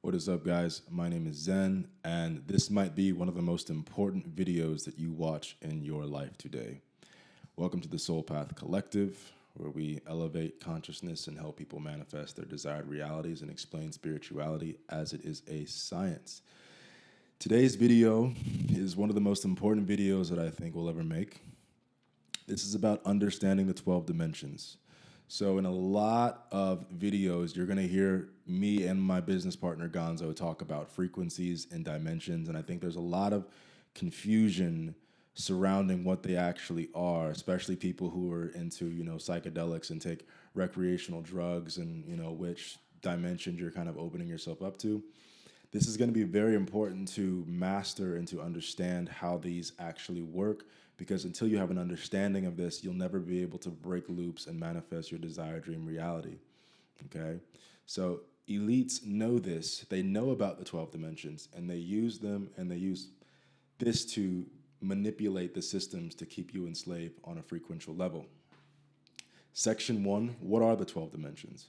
What is up, guys? My name is Zen, and this might be one of the most important videos that you watch in your life today. Welcome to the Soul Path Collective, where we elevate consciousness and help people manifest their desired realities and explain spirituality as it is a science. Today's video is one of the most important videos that I think we'll ever make. This is about understanding the 12 dimensions. So in a lot of videos, you're gonna hear me and my business partner Gonzo talk about frequencies and dimensions, and I think there's a lot of confusion surrounding what they actually are, especially people who are into, psychedelics and take recreational drugs and, which dimensions you're kind of opening yourself up to. This is going to be very important to master and to understand how these actually work, because until you have an understanding of this, you'll never be able to break loops and manifest your desired dream reality. Okay? So elites know this. They know about the 12 dimensions, and they use them, and they use this to manipulate the systems to keep you enslaved on a frequential level. Section 1, what are the 12 dimensions?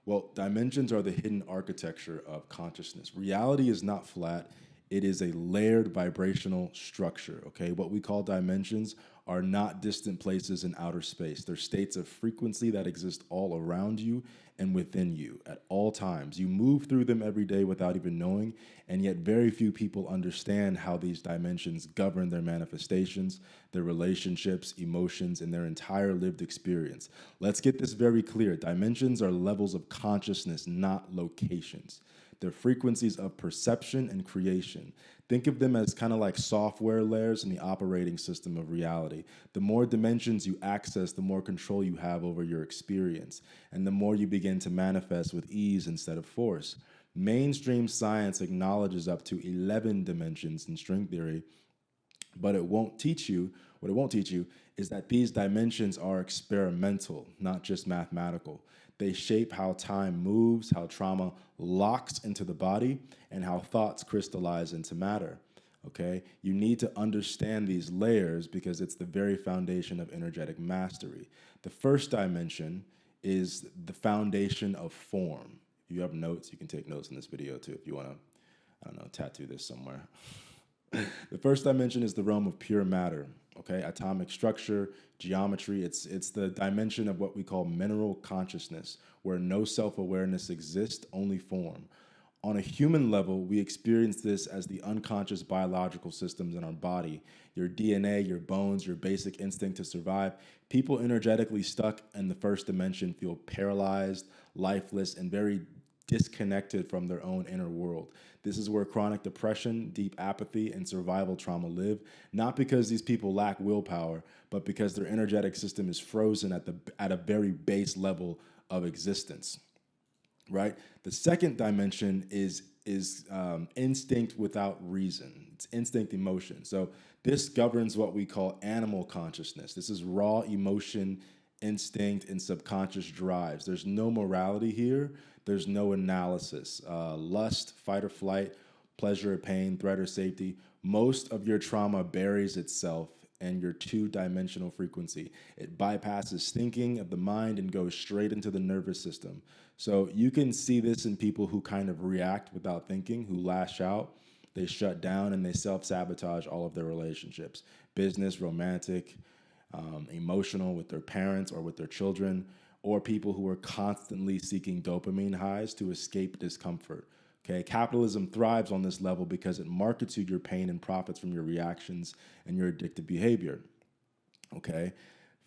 Well, dimensions are the hidden architecture of consciousness. Reality is not flat. It is a layered vibrational structure, okay? What we call dimensions are not distant places in outer space. They're states of frequency that exist all around you and within you at all times. You move through them every day without even knowing, and yet very few people understand how these dimensions govern their manifestations, their relationships, emotions, and their entire lived experience. Let's get this very clear. Dimensions are levels of consciousness, not locations. They're frequencies of perception and creation. Think of them as kind of like software layers in the operating system of reality. The more dimensions you access, the more control you have over your experience, and the more you begin to manifest with ease instead of force. Mainstream science acknowledges up to 11 dimensions in string theory, but what it won't teach you is that these dimensions are experimental, not just mathematical. They shape how time moves, how trauma locks into the body, and how thoughts crystallize into matter. Okay? You need to understand these layers because it's the very foundation of energetic mastery. The first dimension is the foundation of form. If you have notes, you can take notes in this video too if you want to, tattoo this somewhere. The first dimension is the realm of pure matter, okay? Atomic structure, geometry. It's the dimension of what we call mineral consciousness, where no self-awareness exists, only form. On a human level, we experience this as the unconscious biological systems in our body. Your DNA, your bones, your basic instinct to survive. People energetically stuck in the first dimension feel paralyzed, lifeless, and very disconnected from their own inner world. This is where chronic depression, deep apathy, and survival trauma live, not because these people lack willpower, but because their energetic system is frozen at a very base level of existence. Right? The second dimension is instinct without reason. It's instinct emotion. So this governs what we call animal consciousness. This is raw emotion, instinct, and subconscious drives. There's no morality here. There's no analysis. Lust, fight or flight, pleasure or pain, threat or safety. Most of your trauma buries itself in your two-dimensional frequency. It bypasses thinking of the mind and goes straight into the nervous system. So you can see this in people who kind of react without thinking, who lash out, they shut down, and they self-sabotage all of their relationships. Business, romantic, emotional with their parents or with their children, or people who are constantly seeking dopamine highs to escape discomfort. Okay, capitalism thrives on this level because it markets you your pain and profits from your reactions and your addictive behavior. Okay,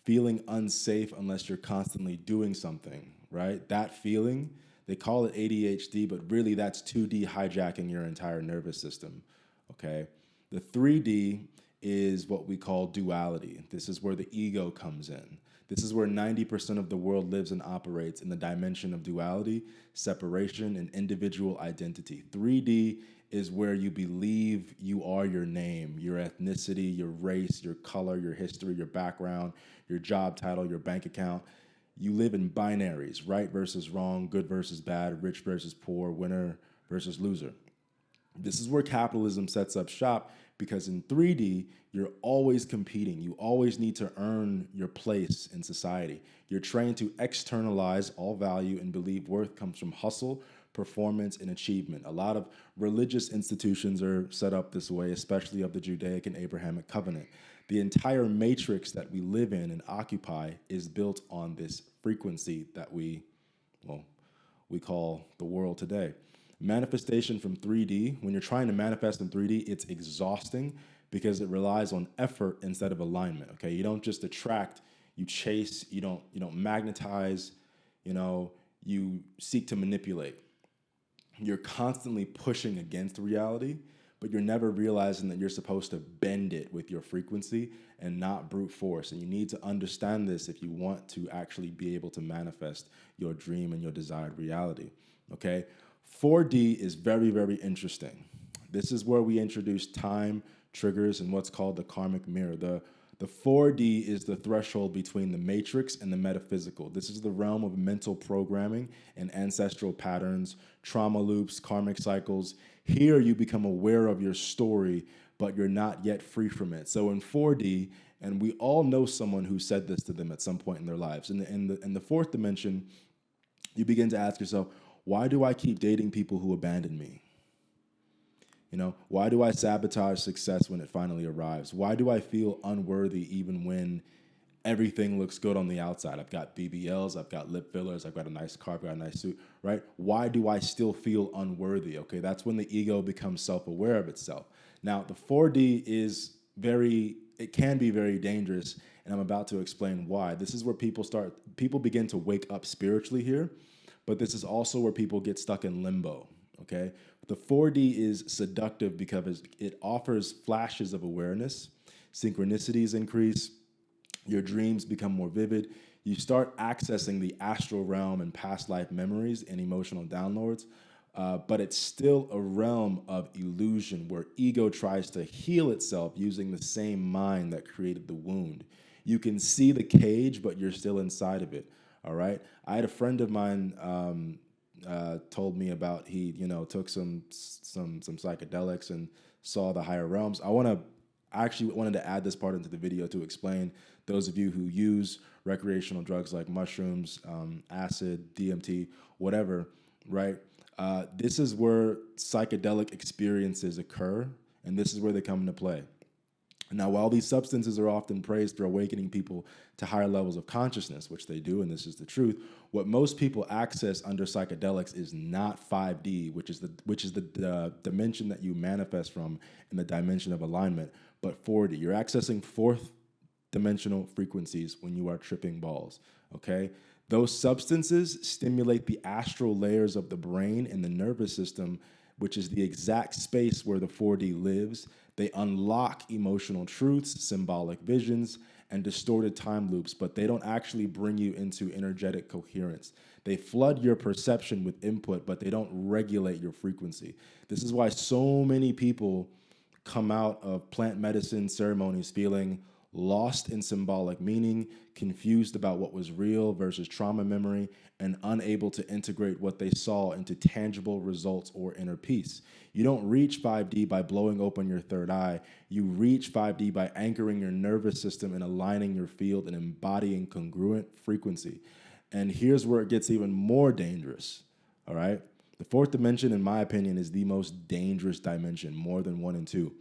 feeling unsafe unless you're constantly doing something, right? That feeling, they call it ADHD, but really that's 2D hijacking your entire nervous system. Okay, the 3D is what we call duality. This is where the ego comes in. This is where 90% of the world lives and operates in the dimension of duality, separation, and individual identity. 3D is where you believe you are your name, your ethnicity, your race, your color, your history, your background, your job title, your bank account. You live in binaries, right versus wrong, good versus bad, rich versus poor, winner versus loser. This is where capitalism sets up shop because in 3D, you're always competing. You always need to earn your place in society. You're trained to externalize all value and believe worth comes from hustle, performance, and achievement. A lot of religious institutions are set up this way, especially of the Judaic and Abrahamic covenant. The entire matrix that we live in and occupy is built on this frequency that well, we call the world today. Manifestation from 3D, when you're trying to manifest in 3D, it's exhausting because it relies on effort instead of alignment. Okay, you don't just attract, you chase, you don't magnetize, you seek to manipulate. You're constantly pushing against reality, but you're never realizing that you're supposed to bend it with your frequency and not brute force. And you need to understand this if you want to actually be able to manifest your dream and your desired reality. Okay? 4D is very, very interesting. This is where we introduce time, triggers, and what's called the karmic mirror. The 4D is the threshold between the matrix and the metaphysical. This is the realm of mental programming and ancestral patterns, trauma loops, karmic cycles. Here you become aware of your story, but you're not yet free from it. So in 4D, and we all know someone who said this to them at some point in their lives. In the fourth dimension, you begin to ask yourself, why do I keep dating people who abandon me? Why do I sabotage success when it finally arrives? Why do I feel unworthy even when everything looks good on the outside? I've got BBLs, I've got lip fillers, I've got a nice car, I've got a nice suit, right? Why do I still feel unworthy? Okay, that's when the ego becomes self-aware of itself. Now, the 4D it can be very dangerous, and I'm about to explain why. This is where people begin to wake up spiritually here, but this is also where people get stuck in limbo, okay? The 4D is seductive because it offers flashes of awareness, synchronicities increase, your dreams become more vivid, you start accessing the astral realm and past life memories and emotional downloads, but it's still a realm of illusion where ego tries to heal itself using the same mind that created the wound. You can see the cage, but you're still inside of it, all right? I had a friend of mine told me about he took some psychedelics and saw the higher realms. I actually wanted to add this part into the video to explain those of you who use recreational drugs like mushrooms, acid, DMT, whatever, right? This is where psychedelic experiences occur, and this is where they come into play. Now, while these substances are often praised for awakening people to higher levels of consciousness, which they do, and this is the truth, what most people access under psychedelics is not 5D, which is the dimension that you manifest from in the dimension of alignment, but 4D. You're accessing fourth dimensional frequencies when you are tripping balls, okay? Those substances stimulate the astral layers of the brain and the nervous system, which is the exact space where the 4D lives. They unlock emotional truths, symbolic visions, and distorted time loops, but they don't actually bring you into energetic coherence. They flood your perception with input, but they don't regulate your frequency. This is why so many people come out of plant medicine ceremonies feeling lost in symbolic meaning, confused about what was real versus trauma memory, and unable to integrate what they saw into tangible results or inner peace. You don't reach 5D by blowing open your third eye. You reach 5D by anchoring your nervous system and aligning your field and embodying congruent frequency. And here's where it gets even more dangerous, all right? The fourth dimension, in my opinion, is the most dangerous dimension, more than 1 and 2.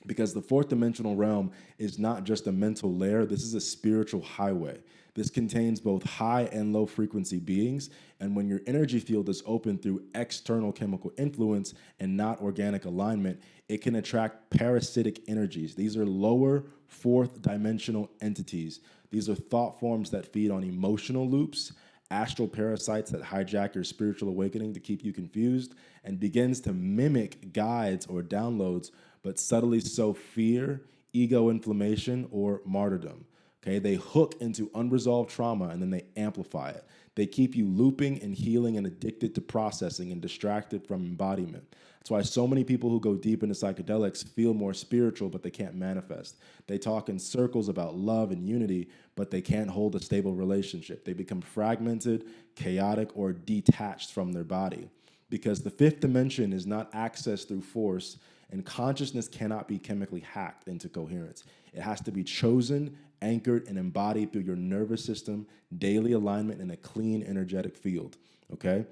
Because the fourth dimensional realm is not just a mental layer, this is a spiritual highway. This contains both high and low frequency beings, and when your energy field is open through external chemical influence and not organic alignment, it can attract parasitic energies. These are lower fourth dimensional entities. These are thought forms that feed on emotional loops, astral parasites that hijack your spiritual awakening to keep you confused, and begins to mimic guides or downloads, but subtly sow fear, ego inflammation, or martyrdom. Okay, they hook into unresolved trauma and then they amplify it. They keep you looping and healing and addicted to processing and distracted from embodiment. That's why so many people who go deep into psychedelics feel more spiritual, but they can't manifest. They talk in circles about love and unity, but they can't hold a stable relationship. They become fragmented, chaotic, or detached from their body. Because the fifth dimension is not accessed through force, and consciousness cannot be chemically hacked into coherence. It has to be chosen, anchored, and embodied through your nervous system, daily alignment, and a clean energetic field, okay?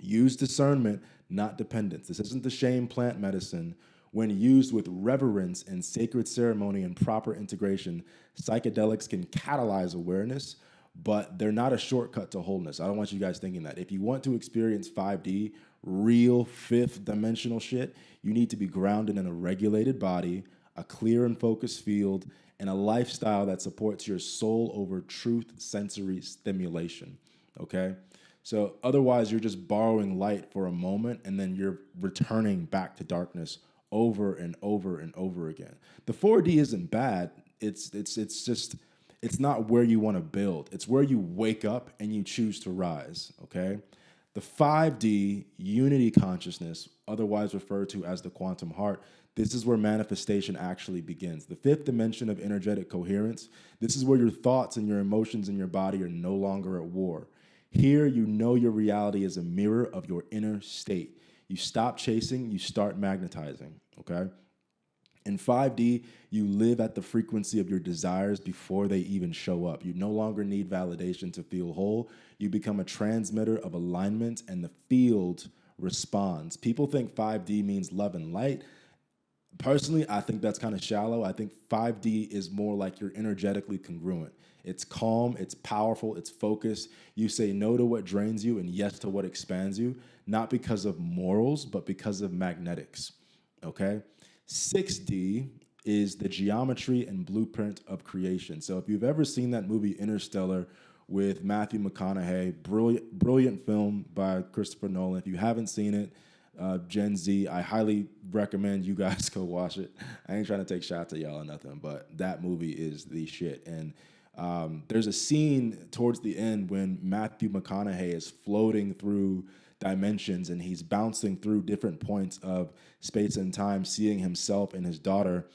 Use discernment, not dependence. This isn't the shame plant medicine. When used with reverence and sacred ceremony and proper integration, psychedelics can catalyze awareness, but they're not a shortcut to wholeness. I don't want you guys thinking that. If you want to experience 5D, real fifth dimensional shit, you need to be grounded in a regulated body, a clear and focused field, and a lifestyle that supports your soul over truth sensory stimulation. Okay? So otherwise, you're just borrowing light for a moment and then you're returning back to darkness over and over and over again. The 4D isn't bad. It's just it's not where you want to build. It's where you wake up and you choose to rise, okay? The 5D unity consciousness, otherwise referred to as the quantum heart, this is where manifestation actually begins. The fifth dimension of energetic coherence, this is where your thoughts and your emotions and your body are no longer at war. Here, you know your reality is a mirror of your inner state. You stop chasing, you start magnetizing, okay? In 5D, you live at the frequency of your desires before they even show up. You no longer need validation to feel whole. You become a transmitter of alignment, and the field responds. People think 5D means love and light. Personally, I think that's kind of shallow. I think 5D is more like you're energetically congruent. It's calm, it's powerful, it's focused. You say no to what drains you and yes to what expands you, not because of morals, but because of magnetics. Okay? 6D is the geometry and blueprint of creation. So if you've ever seen that movie Interstellar with Matthew McConaughey, brilliant film by Christopher Nolan. If you haven't seen it, Gen Z, I highly recommend you guys go watch it. I ain't trying to take shots at y'all or nothing, but that movie is the shit. And there's a scene towards the end when Matthew McConaughey is floating through dimensions and he's bouncing through different points of space and time, seeing himself and his daughter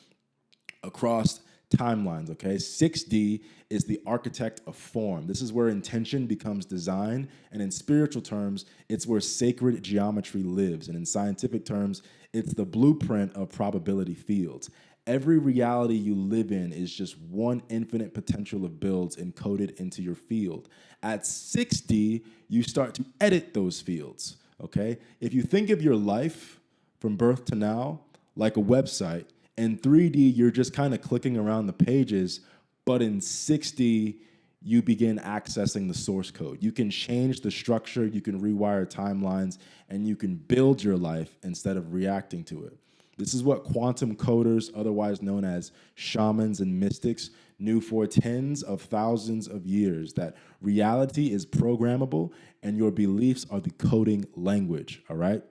across timelines, okay? 6D is the architect of form. This is where intention becomes design, and in spiritual terms, it's where sacred geometry lives, and in scientific terms, it's the blueprint of probability fields. Every reality you live in is just one infinite potential of builds encoded into your field. At 6D, you start to edit those fields, okay? If you think of your life from birth to now like a website, in 3D, you're just kind of clicking around the pages, but in 6D, you begin accessing the source code. You can change the structure, you can rewire timelines, and you can build your life instead of reacting to it. This is what quantum coders, otherwise known as shamans and mystics, knew for tens of thousands of years, that reality is programmable and your beliefs are the coding language, all right?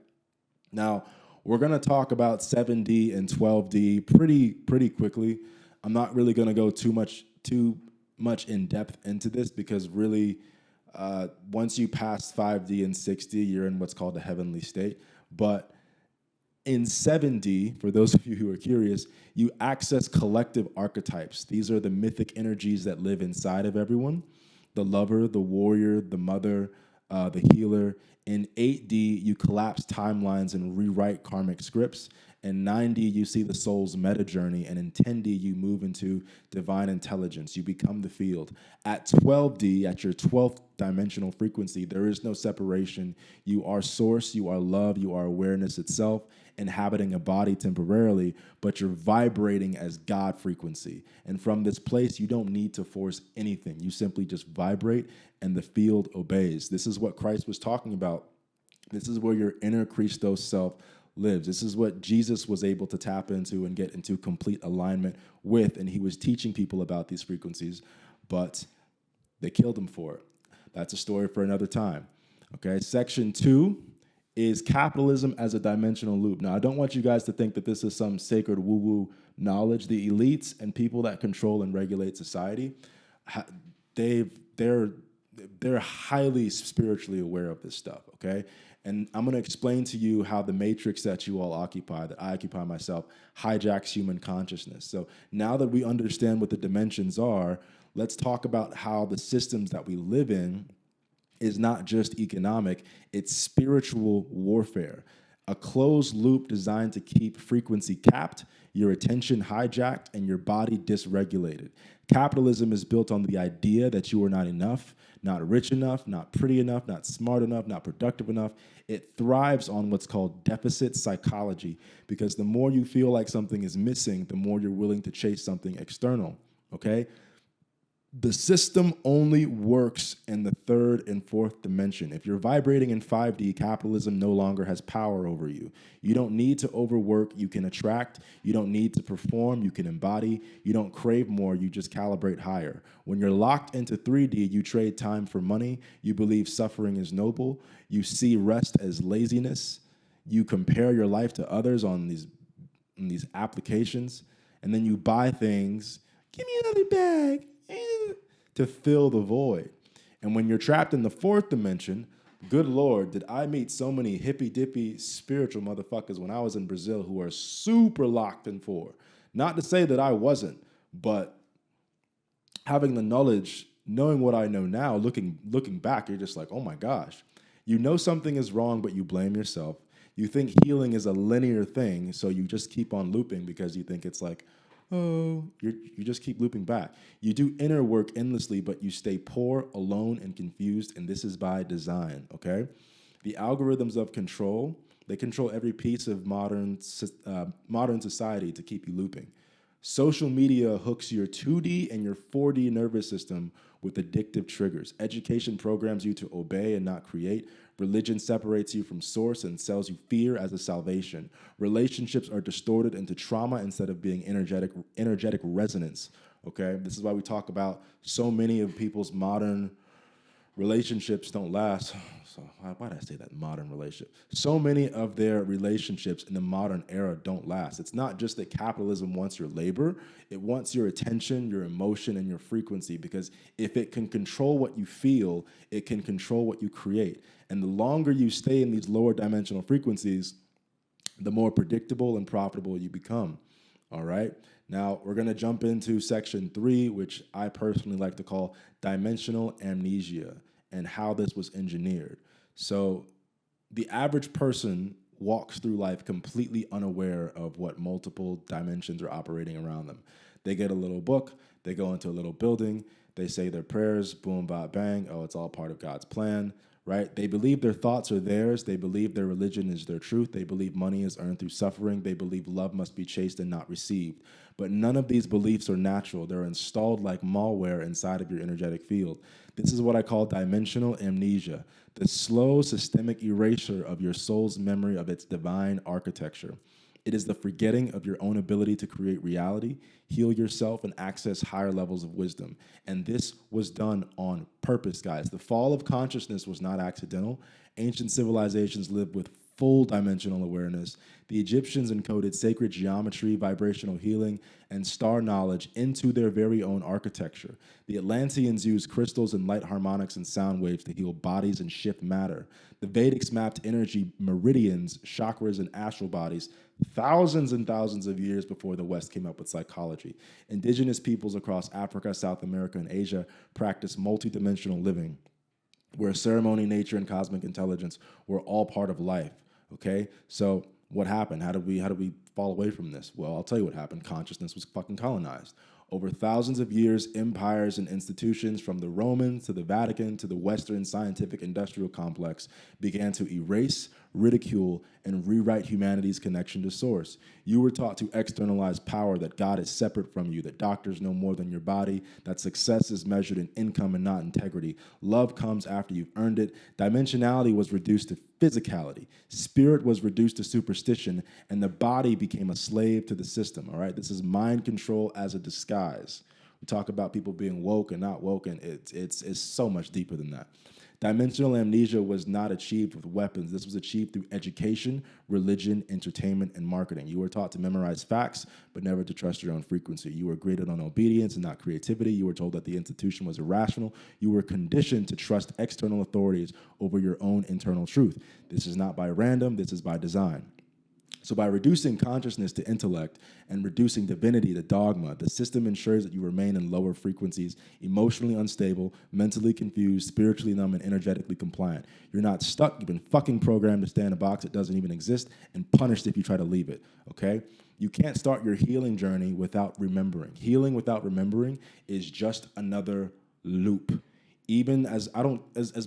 Now, we're going to talk about 7D and 12D pretty quickly. I'm not really going to go too much in depth into this because really, once you pass 5D and 6D, you're in what's called the heavenly state. But in 7D, for those of you who are curious, you access collective archetypes. These are the mythic energies that live inside of everyone: the lover, the warrior, the mother, the healer. In 8D, you collapse timelines and rewrite karmic scripts. In 9D, you see the soul's meta journey. And in 10D, you move into divine intelligence. You become the field. At 12D, at your 12th dimensional frequency, there is no separation. You are source, you are love, you are awareness itself, inhabiting a body temporarily, but you're vibrating as God frequency. And from this place, you don't need to force anything. You simply just vibrate and the field obeys. This is what Christ was talking about. This is where your inner Christos self lives. This is what Jesus was able to tap into and get into complete alignment with, and he was teaching people about these frequencies, but they killed him for it. That's a story for another time. Okay, section 2 is capitalism as a dimensional loop. Now, I don't want you guys to think that this is some sacred woo-woo knowledge. The elites and people that control and regulate society, they're highly spiritually aware of this stuff, okay? And I'm going to explain to you how the matrix that you all occupy, that I occupy myself, hijacks human consciousness. So now that we understand what the dimensions are, let's talk about how the systems that we live in is not just economic, it's spiritual warfare. A closed loop designed to keep frequency capped, your attention hijacked, and your body dysregulated. Capitalism is built on the idea that you are not enough, not rich enough, not pretty enough, not smart enough, not productive enough. It thrives on what's called deficit psychology, because the more you feel like something is missing, the more you're willing to chase something external. Okay? The system only works in the third and fourth dimension. If you're vibrating in 5D, capitalism no longer has power over you. You don't need to overwork, you can attract. You don't need to perform, you can embody. You don't crave more, you just calibrate higher. When you're locked into 3D, you trade time for money. You believe suffering is noble. You see rest as laziness. You compare your life to others on these applications, and then you buy things. Give me another bag to fill the void. And when you're trapped in the fourth dimension, good Lord, did I meet so many hippy dippy spiritual motherfuckers when I was in Brazil who are super locked in four. Not to say that I wasn't, but having the knowledge, knowing what I know now, looking back, you're just like, oh my gosh. You know something is wrong, but you blame yourself. You think healing is a linear thing, so you just keep on looping because you think it's like, oh, you just keep looping back. You do inner work endlessly, but you stay poor, alone, and confused, and this is by design, okay? The algorithms of control, they control every piece of modern society to keep you looping. Social media hooks your 2D and your 4D nervous system with addictive triggers. Education programs you to obey and not create. Religion separates you from source and sells you fear as a salvation. Relationships are distorted into trauma instead of being energetic resonance. Okay, this is why we talk about so many of people's modern relationships don't last. So why did I say that, modern relationship? So many of their relationships in the modern era don't last. It's not just that capitalism wants your labor, it wants your attention, your emotion, and your frequency, because if it can control what you feel, it can control what you create. And the longer you stay in these lower dimensional frequencies, the more predictable and profitable you become. All right? Now, we're going to jump into section 3, which I personally like to call dimensional amnesia, and how this was engineered. So the average person walks through life completely unaware of what multiple dimensions are operating around them. They get a little book, they go into a little building, they say their prayers, boom, bop, bang, oh, it's all part of God's plan, right? They believe their thoughts are theirs. They believe their religion is their truth. They believe money is earned through suffering. They believe love must be chased and not received. But none of these beliefs are natural. They're installed like malware inside of your energetic field. This is what I call dimensional amnesia, the slow systemic erasure of your soul's memory of its divine architecture. It is the forgetting of your own ability to create reality, heal yourself, and access higher levels of wisdom. And this was done on purpose, guys. The fall of consciousness was not accidental. Ancient civilizations lived with full dimensional awareness. The Egyptians encoded sacred geometry, vibrational healing, and star knowledge into their very own architecture. The Atlanteans used crystals and light harmonics and sound waves to heal bodies and shift matter. The Vedics mapped energy meridians, chakras, and astral bodies thousands and thousands of years before the West came up with psychology. Indigenous peoples across Africa, South America, and Asia practiced multidimensional living, where ceremony, nature, and cosmic intelligence were all part of life. Okay, so what happened? How did we fall away from this? Well, I'll tell you what happened. Consciousness was fucking colonized. Over thousands of years, empires and institutions, from the Romans to the Vatican to the Western scientific industrial complex, began to erase, ridicule, and rewrite humanity's connection to source. You were taught to externalize power, that God is separate from you, that doctors know more than your body, that success is measured in income and not integrity. Love comes after you've earned it. Dimensionality was reduced to physicality. Spirit was reduced to superstition, and the body became a slave to the system, all right? This is mind control as a disguise. We talk about people being woke and not woke, and it's so much deeper than that. Dimensional amnesia was not achieved with weapons. This was achieved through education, religion, entertainment, and marketing. You were taught to memorize facts, but never to trust your own frequency. You were graded on obedience and not creativity. You were told that the institution was irrational. You were conditioned to trust external authorities over your own internal truth. This is not by random. This is by design. So by reducing consciousness to intellect and reducing divinity to dogma, the system ensures that you remain in lower frequencies, emotionally unstable, mentally confused, spiritually numb, and energetically compliant. You're not stuck. You've been fucking programmed to stay in a box that doesn't even exist and punished if you try to leave it, okay? You can't start your healing journey without remembering. Healing without remembering is just another loop. Even as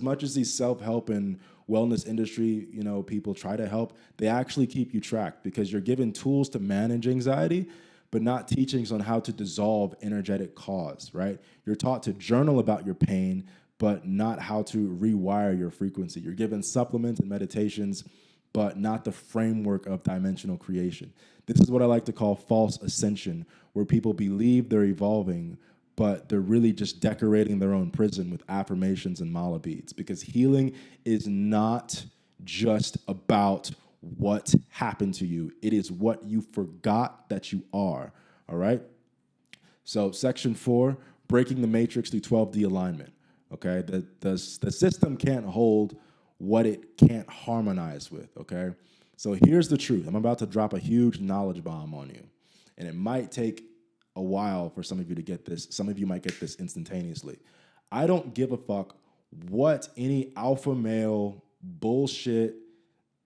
much as these self-help and wellness industry, people try to help, they actually keep you tracked because you're given tools to manage anxiety, but not teachings on how to dissolve energetic cause, right? You're taught to journal about your pain, but not how to rewire your frequency. You're given supplements and meditations, but not the framework of dimensional creation. This is what I like to call false ascension, where people believe they're evolving, but they're really just decorating their own prison with affirmations and mala beads, because healing is not just about what happened to you. It is what you forgot that you are, all right? So section 4, breaking the matrix through 12D alignment, okay? The system can't hold what it can't harmonize with, okay? So here's the truth. I'm about to drop a huge knowledge bomb on you, and it might take a while for some of you to get this. Some of you might get this instantaneously. I don't give a fuck what any alpha male bullshit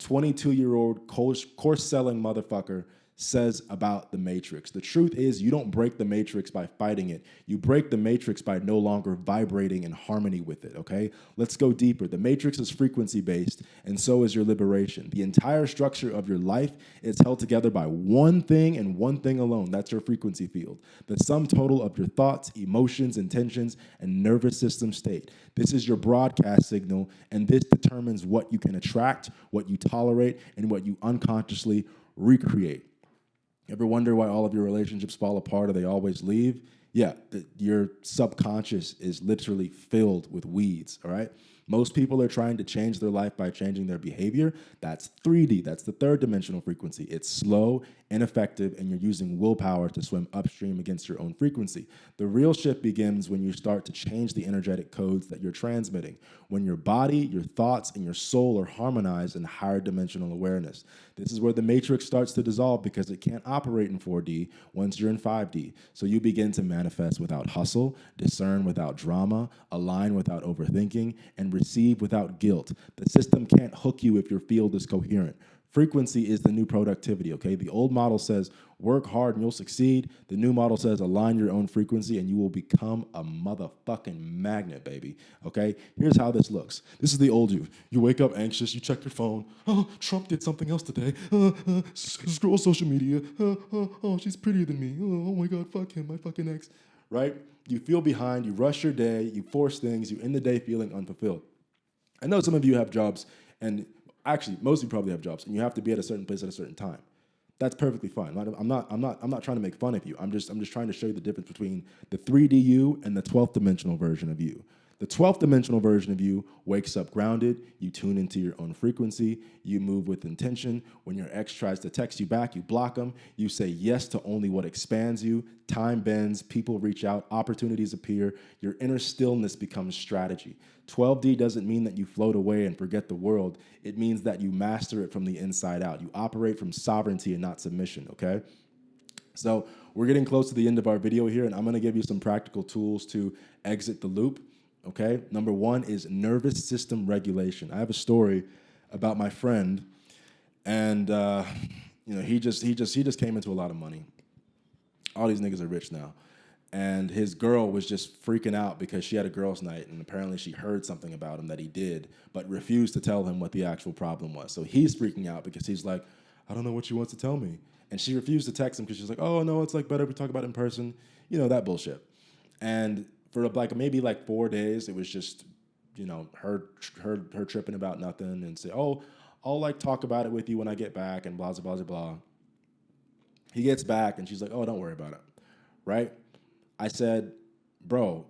22-year-old course-selling motherfucker says about the matrix. The truth is, you don't break the matrix by fighting it. You break the matrix by no longer vibrating in harmony with it, okay? Let's go deeper. The matrix is frequency-based, and so is your liberation. The entire structure of your life is held together by one thing and one thing alone. That's your frequency field. The sum total of your thoughts, emotions, intentions, and nervous system state. This is your broadcast signal, and this determines what you can attract, what you tolerate, and what you unconsciously recreate. Ever wonder why all of your relationships fall apart or they always leave? Yeah, your subconscious is literally filled with weeds, all right? Most people are trying to change their life by changing their behavior. That's 3D. That's the third dimensional frequency. It's slow, ineffective, and you're using willpower to swim upstream against your own frequency. The real shift begins when you start to change the energetic codes that you're transmitting, when your body, your thoughts, and your soul are harmonized in higher dimensional awareness. This is where the matrix starts to dissolve because it can't operate in 4D once you're in 5D. So you begin to manifest without hustle, discern without drama, align without overthinking, and receive without guilt. The system can't hook you if your field is coherent. Frequency is the new productivity, okay? The old model says work hard and you'll succeed. The new model says align your own frequency and you will become a motherfucking magnet, baby, okay? Here's how this looks. This is the old you. You wake up anxious, you check your phone. Oh, Trump did something else today. Scroll social media. Oh, she's prettier than me. Oh my God, fuck him, my fucking ex, right? You feel behind, you rush your day, you force things, you end the day feeling unfulfilled. I know some of you have jobs, and actually, most of you probably have jobs, and you have to be at a certain place at a certain time. That's perfectly fine. I'm not trying to make fun of you. I'm just trying to show you the difference between the 3D you and the 12th dimensional version of you. The 12th dimensional version of you wakes up grounded, you tune into your own frequency, you move with intention. When your ex tries to text you back, you block them, you say yes to only what expands you, time bends, people reach out, opportunities appear, your inner stillness becomes strategy. 12D doesn't mean that you float away and forget the world. It means that you master it from the inside out. You operate from sovereignty and not submission, okay? So we're getting close to the end of our video here, and I'm gonna give you some practical tools to exit the loop. Okay, number 1 is nervous system regulation. I have a story about my friend, and he just came into a lot of money. All these niggas are rich now, and his girl was just freaking out because she had a girls' night, and apparently she heard something about him that he did, but refused to tell him what the actual problem was. So he's freaking out because he's like, I don't know what she wants to tell me, and she refused to text him because she's like, oh no, it's like better if we talk about it in person, that bullshit, and for maybe 4 days, it was just, her tripping about nothing and say, oh, I'll talk about it with you when I get back and blah, blah, blah, blah. He gets back and she's like, oh, don't worry about it, right? I said, bro,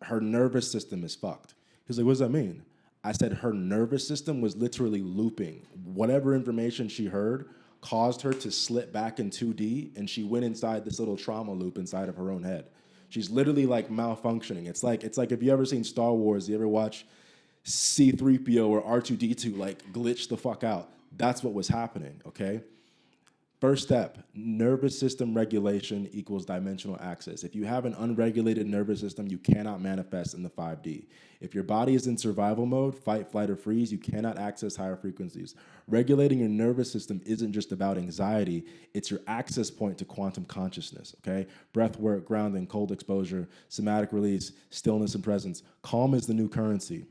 her nervous system is fucked. He's like, what does that mean? I said her nervous system was literally looping. Whatever information she heard caused her to slip back in 2D, and she went inside this little trauma loop inside of her own head. She's literally malfunctioning. It's like if you ever seen Star Wars, you ever watch C-3PO or R2-D2 glitch the fuck out. That's what was happening, okay? First step, nervous system regulation equals dimensional access. If you have an unregulated nervous system, you cannot manifest in the 5D. If your body is in survival mode, fight, flight, or freeze, you cannot access higher frequencies. Regulating your nervous system isn't just about anxiety, it's your access point to quantum consciousness, okay? Breath work, grounding, cold exposure, somatic release, stillness and presence. Calm is the new currency.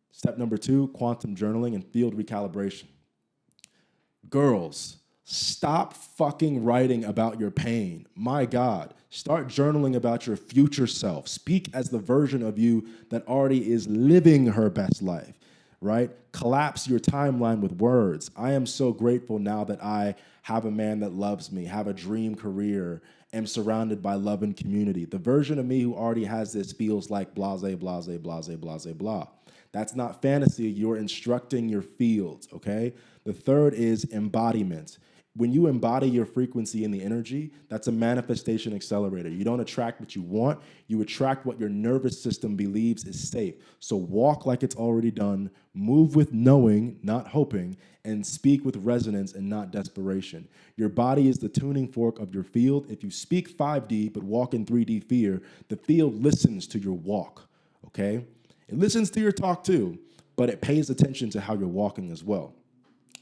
Step number 2, quantum journaling and field recalibration. Girls, stop fucking writing about your pain. My God, start journaling about your future self. Speak as the version of you that already is living her best life, right? Collapse your timeline with words. I am so grateful now that I have a man that loves me, have a dream career, am surrounded by love and community. The version of me who already has this feels like blase, blase, blase, blase, blah. That's not fantasy. You're instructing your fields, okay? The third is embodiment. When you embody your frequency in the energy, that's a manifestation accelerator. You don't attract what you want, you attract what your nervous system believes is safe. So walk like it's already done, move with knowing, not hoping, and speak with resonance and not desperation. Your body is the tuning fork of your field. If you speak 5D but walk in 3D fear, the field listens to your walk, okay? It listens to your talk too, but it pays attention to how you're walking as well.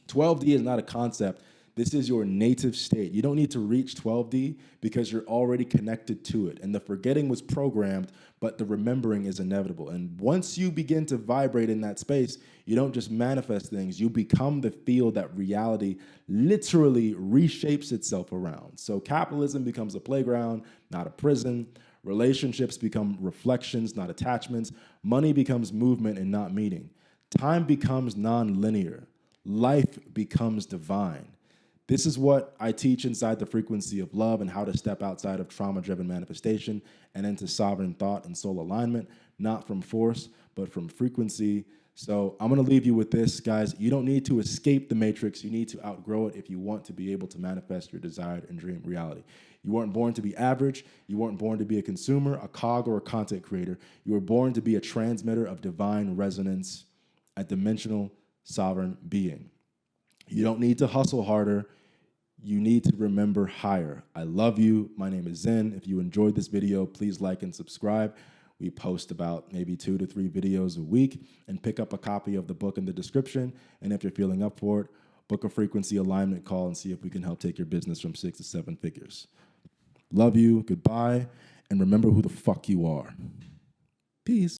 12D is not a concept. This is your native state. You don't need to reach 12D because you're already connected to it. And the forgetting was programmed, but the remembering is inevitable. And once you begin to vibrate in that space, you don't just manifest things, you become the field that reality literally reshapes itself around. So capitalism becomes a playground, not a prison. Relationships become reflections, not attachments. Money becomes movement and not meaning. Time becomes non-linear. Life becomes divine. This is what I teach inside the frequency of love and how to step outside of trauma-driven manifestation and into sovereign thought and soul alignment, not from force, but from frequency. So I'm gonna leave you with this, guys. You don't need to escape the matrix. You need to outgrow it if you want to be able to manifest your desired and dream reality. You weren't born to be average. You weren't born to be a consumer, a cog, or a content creator. You were born to be a transmitter of divine resonance, a dimensional sovereign being. You don't need to hustle harder. You need to remember higher. I love you. My name is Zen. If you enjoyed this video, please like and subscribe. We post about maybe 2 to 3 videos a week, and pick up a copy of the book in the description. And if you're feeling up for it, book a frequency alignment call and see if we can help take your business from 6 to 7 figures. Love you. Goodbye. And remember who the fuck you are. Peace.